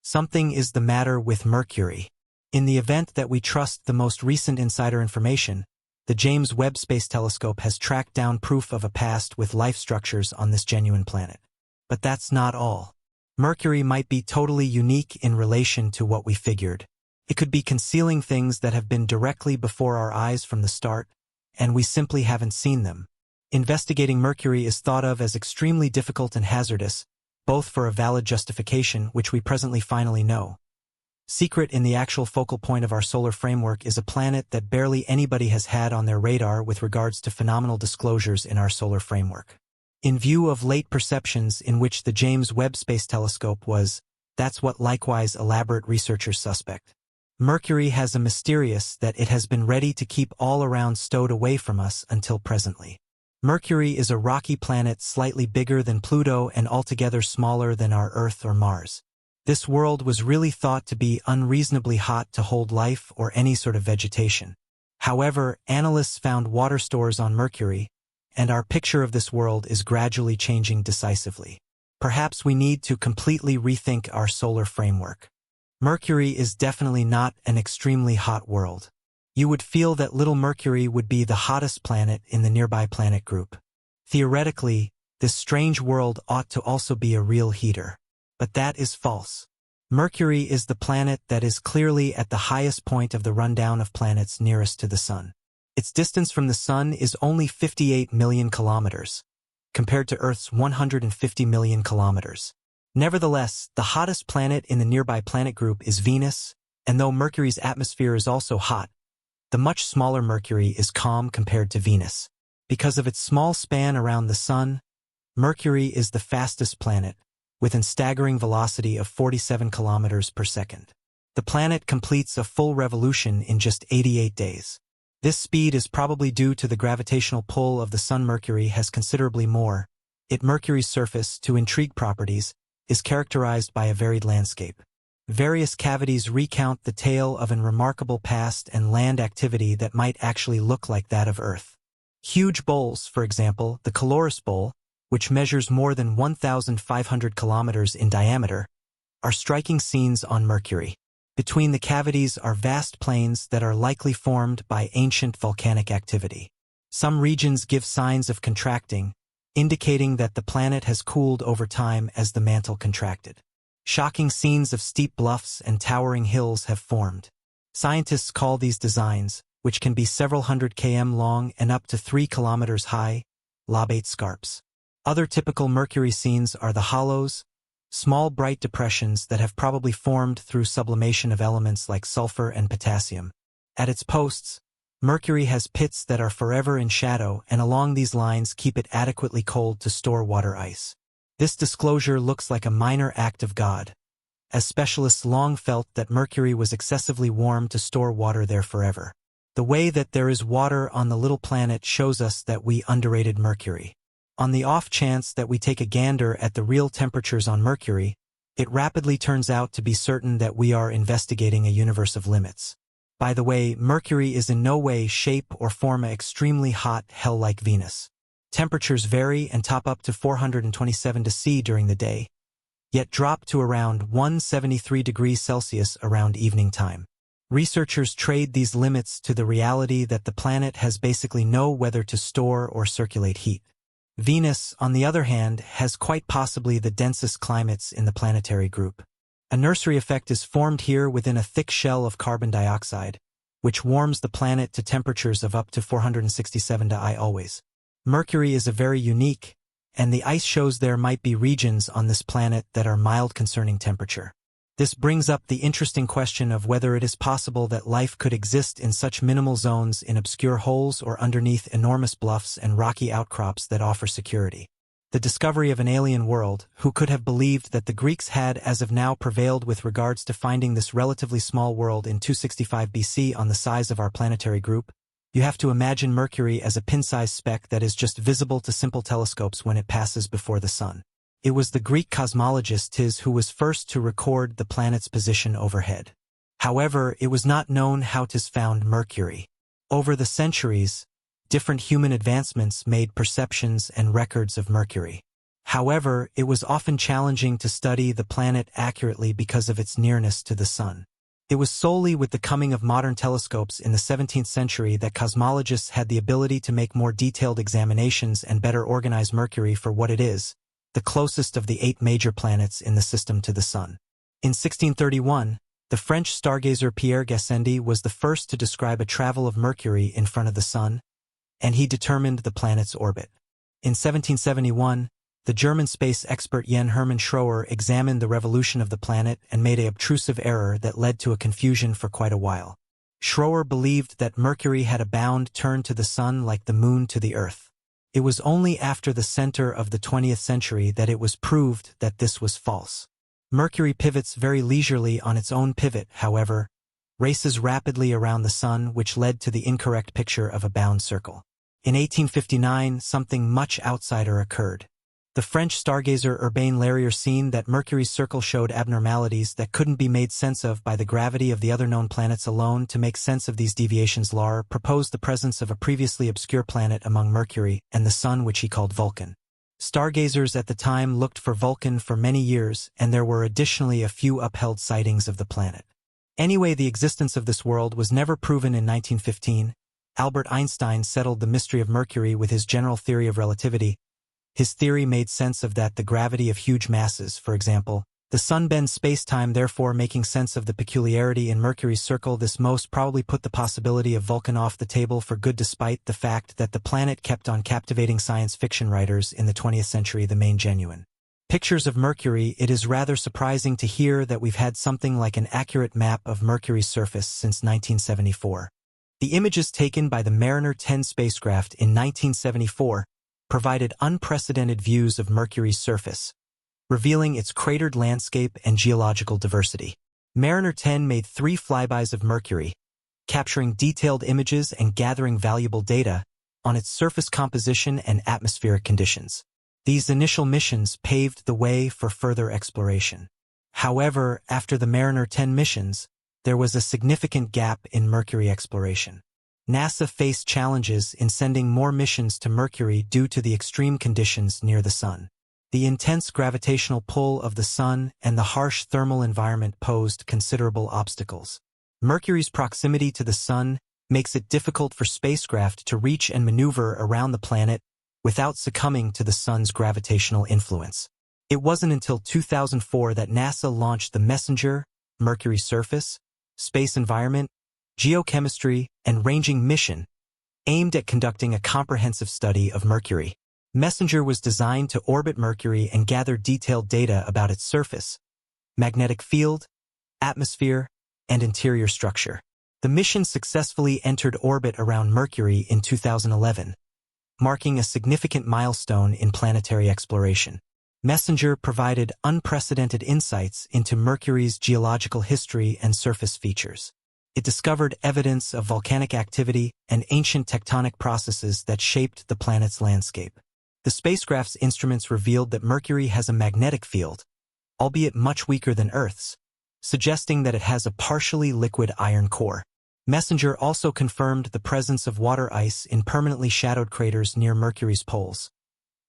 Something is the matter with Mercury. In the event that we trust the most recent insider information, the James Webb Space Telescope has tracked down proof of a past with life structures on this genuine planet. But that's not all. Mercury might be totally unique in relation to what we figured. It could be concealing things that have been directly before our eyes from the start, and we simply haven't seen them. Investigating Mercury is thought of as extremely difficult and hazardous, both for a valid justification, which we presently finally know. Secret in the actual focal point of our solar framework is a planet that barely anybody has had on their radar with regards to phenomenal disclosures in our solar framework. In view of late perceptions in which the James Webb Space Telescope was, that's what likewise elaborate researchers suspect. Mercury has a mysterious that it has been ready to keep all around stowed away from us until presently. Mercury is a rocky planet slightly bigger than Pluto and altogether smaller than our Earth or Mars. This world was really thought to be unreasonably hot to hold life or any sort of vegetation. However, analysts found water stores on Mercury, and our picture of this world is gradually changing decisively. Perhaps we need to completely rethink our solar framework. Mercury is definitely not an extremely hot world. You would feel that little Mercury would be the hottest planet in the nearby planet group. Theoretically, this strange world ought to also be a real heater. But that is false. Mercury is the planet that is clearly at the highest point of the rundown of planets nearest to the Sun. Its distance from the Sun is only 58 million kilometers, compared to Earth's 150 million kilometers. Nevertheless, the hottest planet in the nearby planet group is Venus, and though Mercury's atmosphere is also hot, the much smaller Mercury is calm compared to Venus. Because of its small span around the Sun, Mercury is the fastest planet, with a staggering velocity of 47 kilometers per second. The planet completes a full revolution in just 88 days. This speed is probably due to the gravitational pull of the Sun. Mercury has considerably more. Mercury's surface, to intrigue properties, is characterized by a varied landscape. Various cavities recount the tale of an remarkable past and land activity that might actually look like that of Earth. Huge bowls, for example, the Caloris Bowl, which measures more than 1,500 kilometers in diameter, are striking scenes on Mercury. Between the cavities are vast plains that are likely formed by ancient volcanic activity. Some regions give signs of contracting, indicating that the planet has cooled over time as the mantle contracted. Shocking scenes of steep bluffs and towering hills have formed. Scientists call these designs, which can be several hundred km long and up to 3 kilometers high, lobate scarps. Other typical Mercury scenes are the hollows, small bright depressions that have probably formed through sublimation of elements like sulfur and potassium. At its posts, Mercury has pits that are forever in shadow and along these lines keep it adequately cold to store water ice. This disclosure looks like a minor act of God, as specialists long felt that Mercury was excessively warm to store water there forever. The way that there is water on the little planet shows us that we underrated Mercury. On the off chance that we take a gander at the real temperatures on Mercury, it rapidly turns out to be certain that we are investigating a universe of limits. By the way, Mercury is in no way, shape, or form an extremely hot hell like Venus. Temperatures vary and top up to 427 C during the day, yet drop to around 173 degrees Celsius around evening time. Researchers trade these limits to the reality that the planet has basically no weather to store or circulate heat. Venus, on the other hand, has quite possibly the densest climates in the planetary group. A nursery effect is formed here within a thick shell of carbon dioxide, which warms the planet to temperatures of up to 467 degrees always. Mercury is a very unique, and the ice shows there might be regions on this planet that are mild concerning temperature. This brings up the interesting question of whether it is possible that life could exist in such minimal zones in obscure holes or underneath enormous bluffs and rocky outcrops that offer security. The discovery of an alien world, who could have believed that the Greeks had as of now prevailed with regards to finding this relatively small world in 265 BC on the size of our planetary group? You have to imagine Mercury as a pin-sized speck that is just visible to simple telescopes when it passes before the Sun. It was the Greek cosmologist Tis who was first to record the planet's position overhead. However, it was not known how Tis found Mercury. Over the centuries, different human advancements made perceptions and records of Mercury. However, it was often challenging to study the planet accurately because of its nearness to the Sun. It was solely with the coming of modern telescopes in the 17th century that cosmologists had the ability to make more detailed examinations and better organize Mercury for what it is, the closest of the 8 major planets in the system to the Sun. In 1631, the French stargazer Pierre Gassendi was the first to describe a travel of Mercury in front of the Sun, and he determined the planet's orbit. In 1771, the German space expert Jan Hermann Schroer examined the revolution of the planet and made an obtrusive error that led to a confusion for quite a while. Schroer believed that Mercury had a bound turn to the Sun like the Moon to the Earth. It was only after the center of the 20th century that it was proved that this was false. Mercury pivots very leisurely on its own pivot, however, races rapidly around the Sun, which led to the incorrect picture of a bound circle. In 1859, something much outsider occurred. The French stargazer Urbain Larrier seen that Mercury's circle showed abnormalities that couldn't be made sense of by the gravity of the other known planets alone. To make sense of these deviations, Larrier proposed the presence of a previously obscure planet among Mercury and the Sun, which he called Vulcan. Stargazers at the time looked for Vulcan for many years, and there were additionally a few upheld sightings of the planet. Anyway, the existence of this world was never proven. In 1915, Albert Einstein settled the mystery of Mercury with his general theory of relativity. His theory made sense of the gravity of huge masses. For example, the Sun bends space-time, therefore making sense of the peculiarity in Mercury's circle. This most probably put the possibility of Vulcan off the table for good, despite the fact that the planet kept on captivating science fiction writers in the 20th century. The main genuine pictures of Mercury. It is rather surprising to hear that we've had something like an accurate map of Mercury's surface since 1974. The images taken by the Mariner 10 spacecraft in 1974 provided unprecedented views of Mercury's surface, revealing its cratered landscape and geological diversity. Mariner 10 made 3 flybys of Mercury, capturing detailed images and gathering valuable data on its surface composition and atmospheric conditions. These initial missions paved the way for further exploration. However, after the Mariner 10 missions, there was a significant gap in Mercury exploration. NASA faced challenges in sending more missions to Mercury due to the extreme conditions near the Sun. The intense gravitational pull of the Sun and the harsh thermal environment posed considerable obstacles. Mercury's proximity to the Sun makes it difficult for spacecraft to reach and maneuver around the planet without succumbing to the Sun's gravitational influence. It wasn't until 2004 that NASA launched the MESSENGER, Mercury Surface, Space Environment, Geochemistry, and Ranging mission, aimed at conducting a comprehensive study of Mercury. MESSENGER was designed to orbit Mercury and gather detailed data about its surface, magnetic field, atmosphere, and interior structure. The mission successfully entered orbit around Mercury in 2011, marking a significant milestone in planetary exploration. MESSENGER provided unprecedented insights into Mercury's geological history and surface features. It discovered evidence of volcanic activity and ancient tectonic processes that shaped the planet's landscape. The spacecraft's instruments revealed that Mercury has a magnetic field, albeit much weaker than Earth's, suggesting that it has a partially liquid iron core. MESSENGER also confirmed the presence of water ice in permanently shadowed craters near Mercury's poles,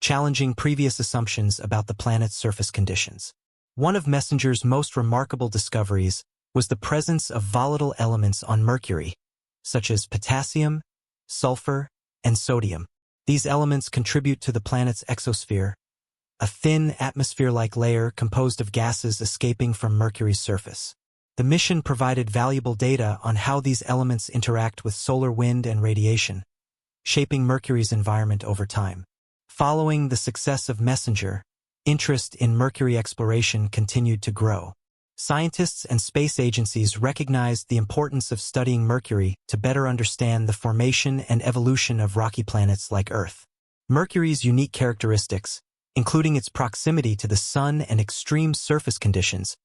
challenging previous assumptions about the planet's surface conditions. One of MESSENGER's most remarkable discoveries was the presence of volatile elements on Mercury, such as potassium, sulfur, and sodium. These elements contribute to the planet's exosphere, a thin atmosphere-like layer composed of gases escaping from Mercury's surface. The mission provided valuable data on how these elements interact with solar wind and radiation, shaping Mercury's environment over time. Following the success of MESSENGER, interest in Mercury exploration continued to grow. Scientists and space agencies recognized the importance of studying Mercury to better understand the formation and evolution of rocky planets like Earth. Mercury's unique characteristics, including its proximity to the Sun and extreme surface conditions,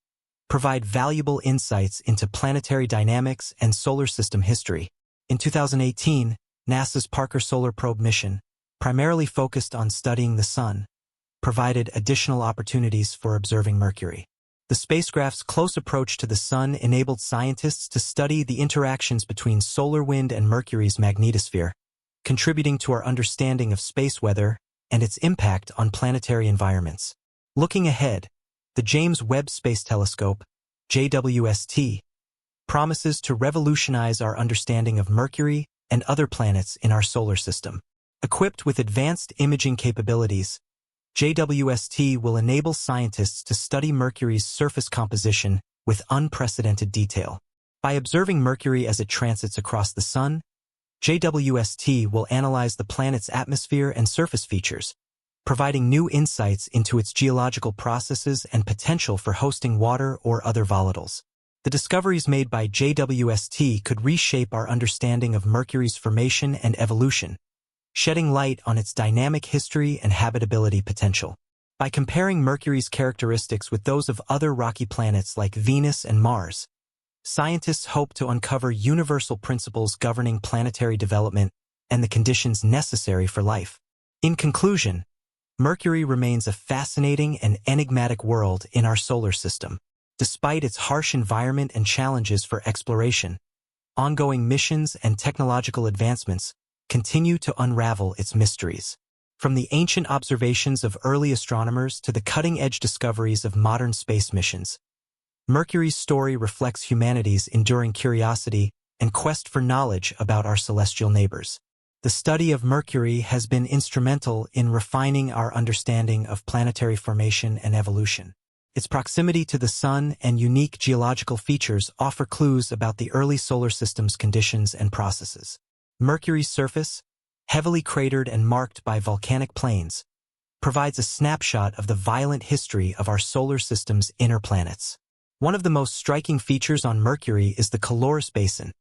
provide valuable insights into planetary dynamics and solar system history. In 2018, NASA's Parker Solar Probe mission, primarily focused on studying the Sun, provided additional opportunities for observing Mercury. The spacecraft's close approach to the Sun enabled scientists to study the interactions between solar wind and Mercury's magnetosphere, contributing to our understanding of space weather and its impact on planetary environments. Looking ahead, the James Webb Space Telescope, JWST, promises to revolutionize our understanding of Mercury and other planets in our solar system. Equipped with advanced imaging capabilities, JWST will enable scientists to study Mercury's surface composition with unprecedented detail. By observing Mercury as it transits across the Sun, JWST will analyze the planet's atmosphere and surface features, providing new insights into its geological processes and potential for hosting water or other volatiles. The discoveries made by JWST could reshape our understanding of Mercury's formation and evolution, shedding light on its dynamic history and habitability potential. By comparing Mercury's characteristics with those of other rocky planets like Venus and Mars, scientists hope to uncover universal principles governing planetary development and the conditions necessary for life. In conclusion, Mercury remains a fascinating and enigmatic world in our solar system. Despite its harsh environment and challenges for exploration, ongoing missions and technological advancements continue to unravel its mysteries. From the ancient observations of early astronomers to the cutting-edge discoveries of modern space missions, Mercury's story reflects humanity's enduring curiosity and quest for knowledge about our celestial neighbors. The study of Mercury has been instrumental in refining our understanding of planetary formation and evolution. Its proximity to the Sun and unique geological features offer clues about the early solar system's conditions and processes. Mercury's surface, heavily cratered and marked by volcanic plains, provides a snapshot of the violent history of our solar system's inner planets. One of the most striking features on Mercury is the Caloris Basin,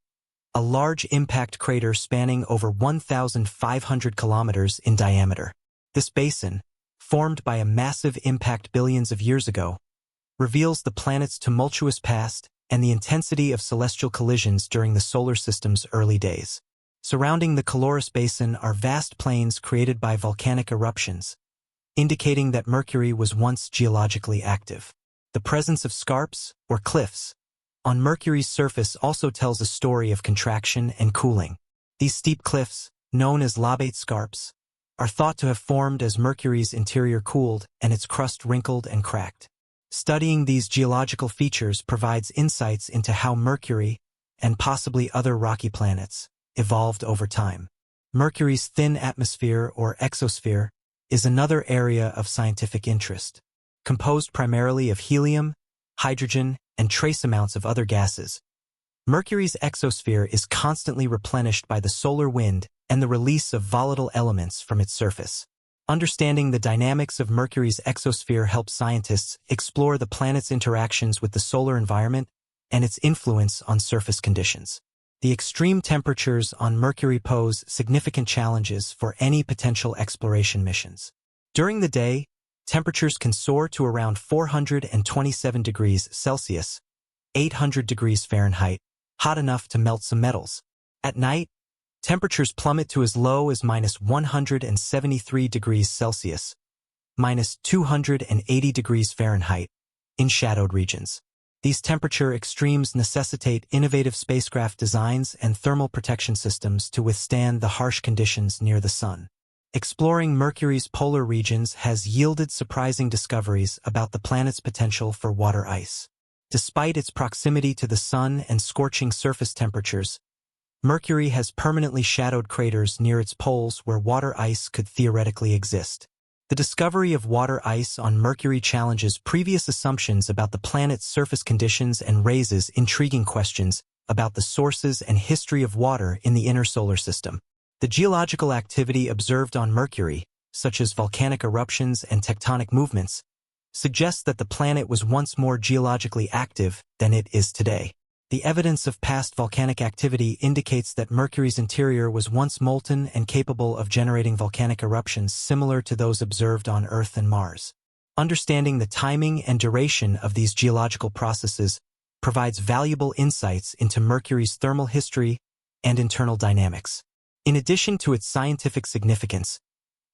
a large impact crater spanning over 1,500 kilometers in diameter. This basin, formed by a massive impact billions of years ago, reveals the planet's tumultuous past and the intensity of celestial collisions during the solar system's early days. Surrounding the Caloris Basin are vast plains created by volcanic eruptions, indicating that Mercury was once geologically active. The presence of scarps, or cliffs, on Mercury's surface also tells a story of contraction and cooling. These steep cliffs, known as lobate scarps, are thought to have formed as Mercury's interior cooled and its crust wrinkled and cracked. Studying these geological features provides insights into how Mercury, and possibly other rocky planets, evolved over time. Mercury's thin atmosphere, or exosphere, is another area of scientific interest. Composed primarily of helium, hydrogen, and trace amounts of other gases, Mercury's exosphere is constantly replenished by the solar wind and the release of volatile elements from its surface. Understanding the dynamics of Mercury's exosphere helps scientists explore the planet's interactions with the solar environment and its influence on surface conditions. The extreme temperatures on Mercury pose significant challenges for any potential exploration missions. During the day, temperatures can soar to around 427 degrees Celsius, 800 degrees Fahrenheit, hot enough to melt some metals. At night, temperatures plummet to as low as -173 degrees Celsius, -280 degrees Fahrenheit, in shadowed regions. These temperature extremes necessitate innovative spacecraft designs and thermal protection systems to withstand the harsh conditions near the Sun. Exploring Mercury's polar regions has yielded surprising discoveries about the planet's potential for water ice. Despite its proximity to the Sun and scorching surface temperatures, Mercury has permanently shadowed craters near its poles where water ice could theoretically exist. The discovery of water ice on Mercury challenges previous assumptions about the planet's surface conditions and raises intriguing questions about the sources and history of water in the inner solar system. The geological activity observed on Mercury, such as volcanic eruptions and tectonic movements, suggests that the planet was once more geologically active than it is today. The evidence of past volcanic activity indicates that Mercury's interior was once molten and capable of generating volcanic eruptions similar to those observed on Earth and Mars. Understanding the timing and duration of these geological processes provides valuable insights into Mercury's thermal history and internal dynamics. In addition to its scientific significance,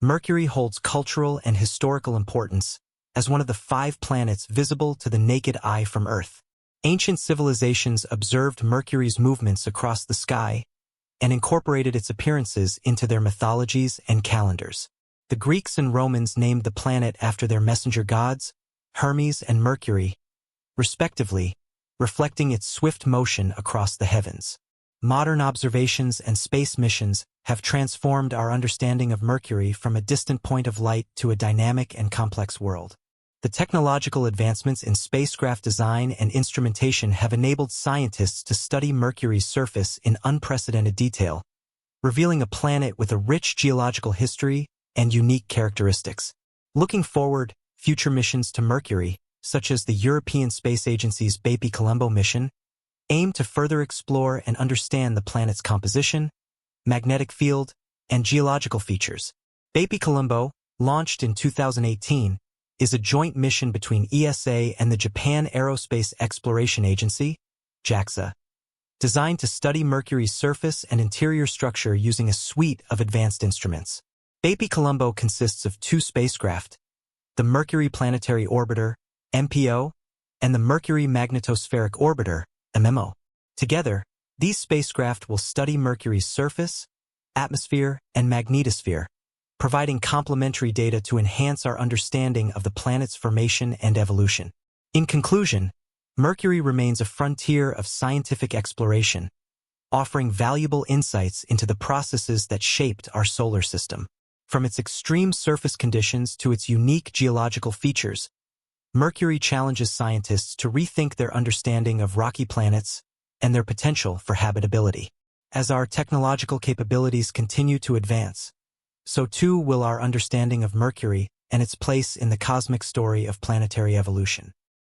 Mercury holds cultural and historical importance as one of the 5 planets visible to the naked eye from Earth. Ancient civilizations observed Mercury's movements across the sky and incorporated its appearances into their mythologies and calendars. The Greeks and Romans named the planet after their messenger gods, Hermes and Mercury, respectively, reflecting its swift motion across the heavens. Modern observations and space missions have transformed our understanding of Mercury from a distant point of light to a dynamic and complex world. The technological advancements in spacecraft design and instrumentation have enabled scientists to study Mercury's surface in unprecedented detail, revealing a planet with a rich geological history and unique characteristics. Looking forward, future missions to Mercury, such as the European Space Agency's Bepi-Colombo mission, aim to further explore and understand the planet's composition, magnetic field, and geological features. Bepi-Colombo, launched in 2018, is a joint mission between ESA and the Japan Aerospace Exploration Agency, JAXA, designed to study Mercury's surface and interior structure using a suite of advanced instruments. Bepi-Colombo consists of 2 spacecraft, the Mercury Planetary Orbiter, MPO, and the Mercury Magnetospheric Orbiter, MMO. Together, these spacecraft will study Mercury's surface, atmosphere, and magnetosphere, providing complementary data to enhance our understanding of the planet's formation and evolution. In conclusion, Mercury remains a frontier of scientific exploration, offering valuable insights into the processes that shaped our solar system. From its extreme surface conditions to its unique geological features, Mercury challenges scientists to rethink their understanding of rocky planets and their potential for habitability. As our technological capabilities continue to advance, so too will our understanding of Mercury and its place in the cosmic story of planetary evolution.